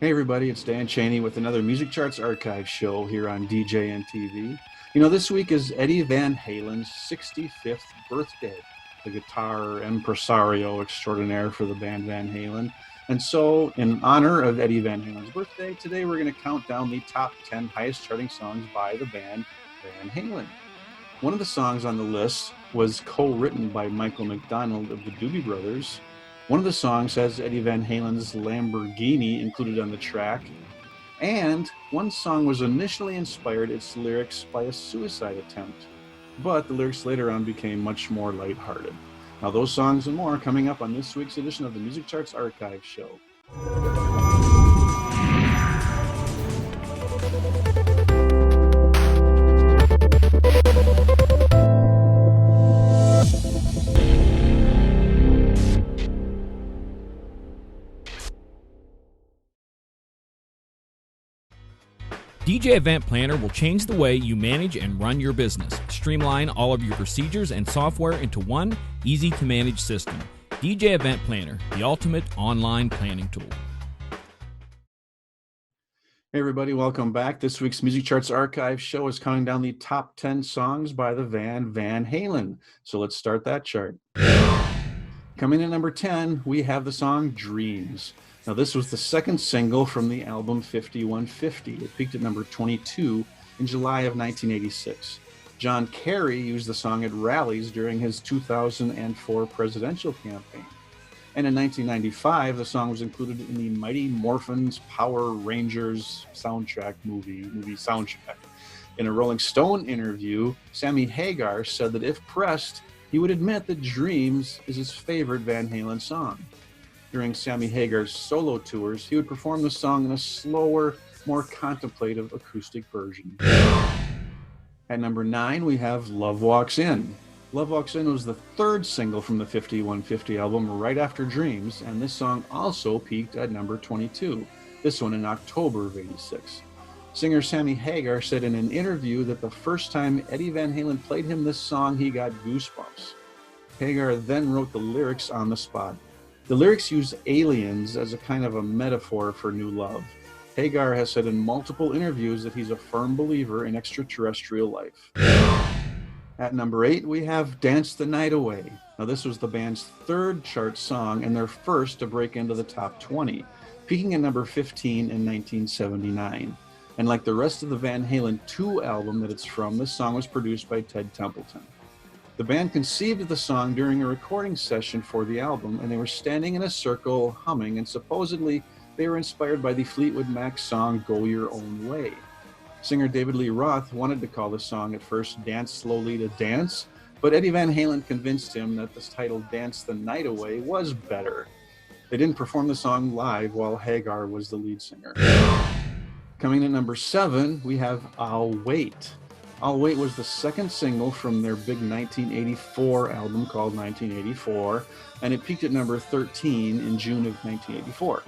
Hey everybody, it's Dan Cheney with another Music Charts Archive show here on DJNTV. You know, this week is Eddie Van Halen's 65th birthday, the guitar impresario extraordinaire for the band Van Halen. And so, in honor of Eddie Van Halen's birthday, today we're going to count down the top 10 highest charting songs by the band Van Halen. One of the songs on the list was co-written by Michael McDonald of the Doobie Brothers. One of the songs has Eddie Van Halen's Lamborghini included on the track, and one song was initially inspired its lyrics by a suicide attempt, but the lyrics later on became much more lighthearted. Now those songs and more coming up on this week's edition of the Music Charts Archive show. DJ Event Planner will change the way you manage and run your business. Streamline all of your procedures and software into one easy-to-manage system. DJ Event Planner, the ultimate online planning tool. Hey everybody, welcome back. This week's Music Charts Archive show is counting down the top 10 songs by the Van Halen. So let's start that chart. Coming in at number 10, we have the song Dreams. Now, this was the second single from the album 5150. It peaked at number 22 in July of 1986. John Kerry used the song at rallies during his 2004 presidential campaign. And in 1995, the song was included in the Mighty Morphin's Power Rangers soundtrack movie soundtrack. In a Rolling Stone interview, Sammy Hagar said that if pressed, he would admit that Dreams is his favorite Van Halen song. During Sammy Hagar's solo tours, he would perform the song in a slower, more contemplative acoustic version. At number 9, we have Love Walks In. Love Walks In was the third single from the 5150 album right after Dreams, and this song also peaked at number 22, this one in October of '86. Singer Sammy Hagar said in an interview that the first time Eddie Van Halen played him this song, he got goosebumps. Hagar then wrote the lyrics on the spot. The lyrics use aliens as a kind of a metaphor for new love. Hagar has said in multiple interviews that he's a firm believer in extraterrestrial life. At number 8, we have Dance the Night Away. Now, this was the band's third chart song and their first to break into the top 20, peaking at number 15 in 1979. And like the rest of the Van Halen II album that it's from, this song was produced by Ted Templeton. The band conceived the song during a recording session for the album, and they were standing in a circle humming, and supposedly they were inspired by the Fleetwood Mac song Go Your Own Way. Singer David Lee Roth wanted to call the song at first Dance Slowly to Dance, but Eddie Van Halen convinced him that the title Dance the Night Away was better. They didn't perform the song live while Hagar was the lead singer. Coming in at number 7, we have I'll Wait. I'll Wait was the second single from their big 1984 album called 1984, and it peaked at number 13 in June of 1984.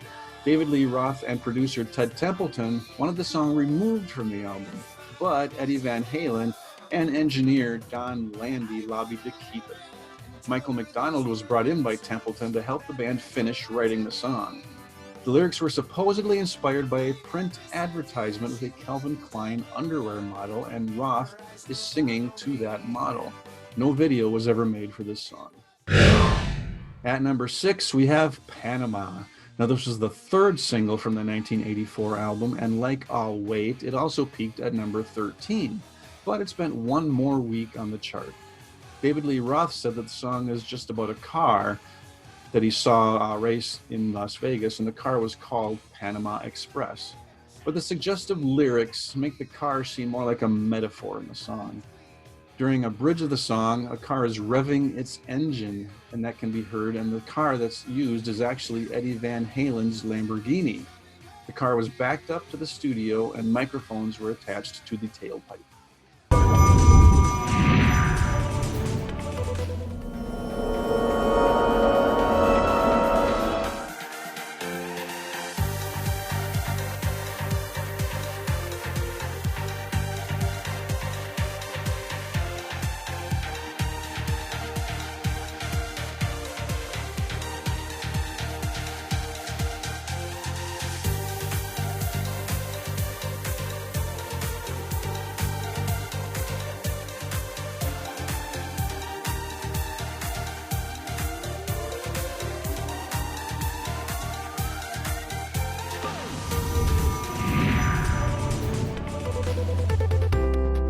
David Lee Roth and producer Ted Templeton wanted the song removed from the album, but Eddie Van Halen and engineer Don Landy lobbied to keep it. Michael McDonald was brought in by Templeton to help the band finish writing the song. The lyrics were supposedly inspired by a print advertisement with a Calvin Klein underwear model, and Roth is singing to that model. No video was ever made for this song. At number 6, we have Panama. Now, this was the third single from the 1984 album, and like I'll Wait, it also peaked at number 13, but it spent one more week on the chart. David Lee Roth said that the song is just about a car that he saw race in Las Vegas, and the car was called Panama Express. But the suggestive lyrics make the car seem more like a metaphor in the song. During a bridge of the song, a car is revving its engine, and that can be heard, and the car that's used is actually Eddie Van Halen's Lamborghini. The car was backed up to the studio, and microphones were attached to the tailpipe.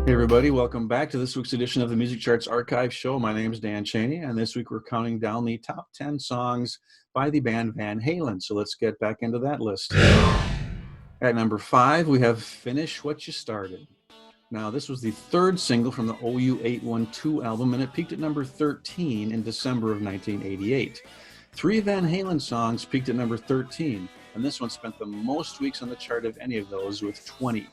Hey everybody, welcome back to this week's edition of the Music Charts Archive Show. My name is Dan Cheney, and this week we're counting down the top 10 songs by the band Van Halen. So let's get back into that list. At number 5, we have Finish What You Started. Now, this was the third single from the OU812 album, and it peaked at number 13 in December of 1988. 3 Van Halen songs peaked at number 13, and this one spent the most weeks on the chart of any of those, with 20.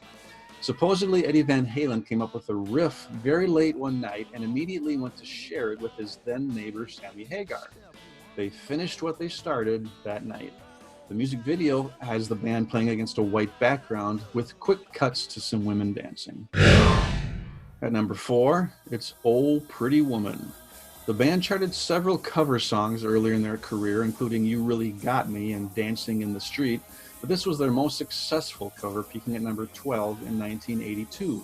Supposedly, Eddie Van Halen came up with a riff very late one night and immediately went to share it with his then neighbor, Sammy Hagar. They finished what they started that night. The music video has the band playing against a white background with quick cuts to some women dancing. At number 4, it's Oh Pretty Woman. The band charted several cover songs earlier in their career, including You Really Got Me and Dancing in the Street, but this was their most successful cover, peaking at number 12 in 1982.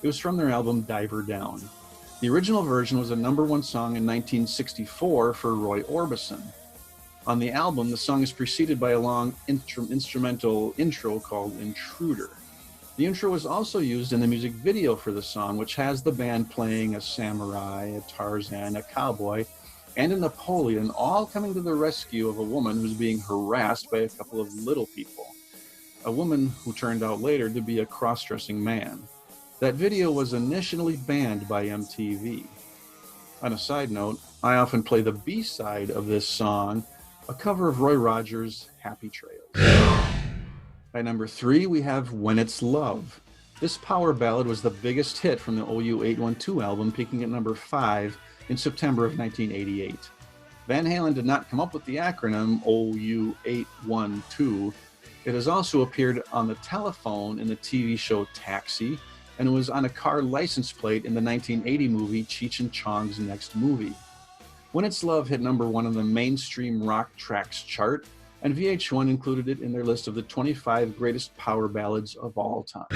It was from their album Diver Down. The original version was a number 1 song in 1964 for Roy Orbison. On the album, the song is preceded by a long instrumental intro called Intruder. The intro was also used in the music video for the song, which has the band playing a samurai, a Tarzan, a cowboy, and a Napoleon, all coming to the rescue of a woman who's being harassed by a couple of little people. A woman who turned out later to be a cross-dressing man. That video was initially banned by MTV. On a side note, I often play the B-side of this song, a cover of Roy Rogers' Happy Trails. At number 3, we have When It's Love. This power ballad was the biggest hit from the OU812 album, peaking at number 5 in September of 1988. Van Halen did not come up with the acronym OU812. It has also appeared on the telephone in the TV show Taxi, and it was on a car license plate in the 1980 movie Cheech and Chong's Next Movie. When It's Love hit number 1 on the mainstream rock tracks chart, and VH1 included it in their list of the 25 greatest power ballads of all time.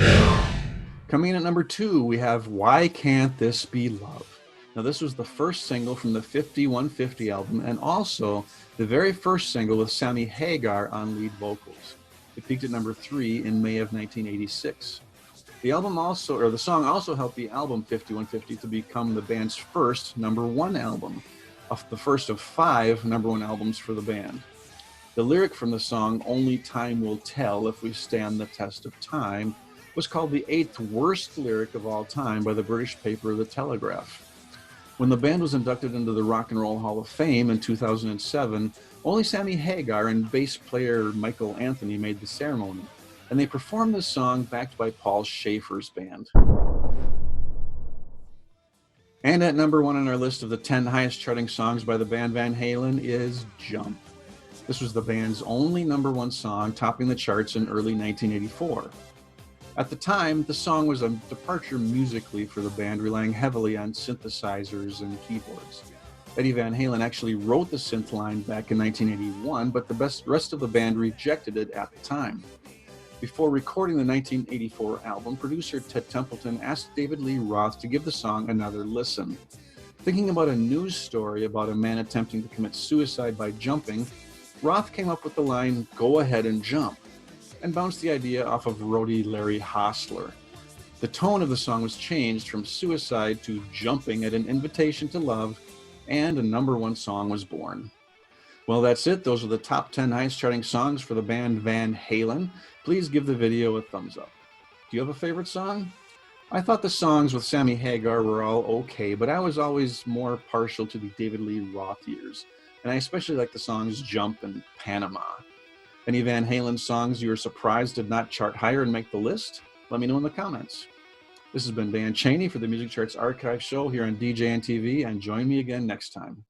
Coming in at number 2, we have Why Can't This Be Love? Now, this was the first single from the 5150 album, and also the very first single with Sammy Hagar on lead vocals. It peaked at number 3 in May of 1986. The song also helped the album 5150 to become the band's first number 1 album, the first of 5 number 1 albums for the band. The lyric from the song, Only Time Will Tell If We Stand the Test of Time, was called the 8th worst lyric of all time by the British paper The Telegraph. When the band was inducted into the Rock and Roll Hall of Fame in 2007, only Sammy Hagar and bass player Michael Anthony made the ceremony, and they performed this song backed by Paul Schaefer's band. And at number 1 on our list of the 10 highest charting songs by the band Van Halen is Jump. This was the band's only number 1 song, topping the charts in early 1984. At the time, the song was a departure musically for the band, relying heavily on synthesizers and keyboards. Eddie Van Halen actually wrote the synth line back in 1981, but the rest of the band rejected it at the time. Before recording the 1984 album, producer Ted Templeton asked David Lee Roth to give the song another listen. Thinking about a news story about a man attempting to commit suicide by jumping, Roth came up with the line, "Go ahead and jump," and bounced the idea off of roadie Larry Hostler. The tone of the song was changed from suicide to jumping at an invitation to love, and a number 1 song was born. Well, that's it. Those are the top 10 highest charting songs for the band Van Halen. Please give the video a thumbs up. Do you have a favorite song? I thought the songs with Sammy Hagar were all okay, but I was always more partial to the David Lee Roth years, and I especially like the songs Jump and Panama. Any Van Halen songs you were surprised did not chart higher and make the list? Let me know in the comments. This has been Dan Cheney for the Music Charts Archive Show here on DJNTV, and join me again next time.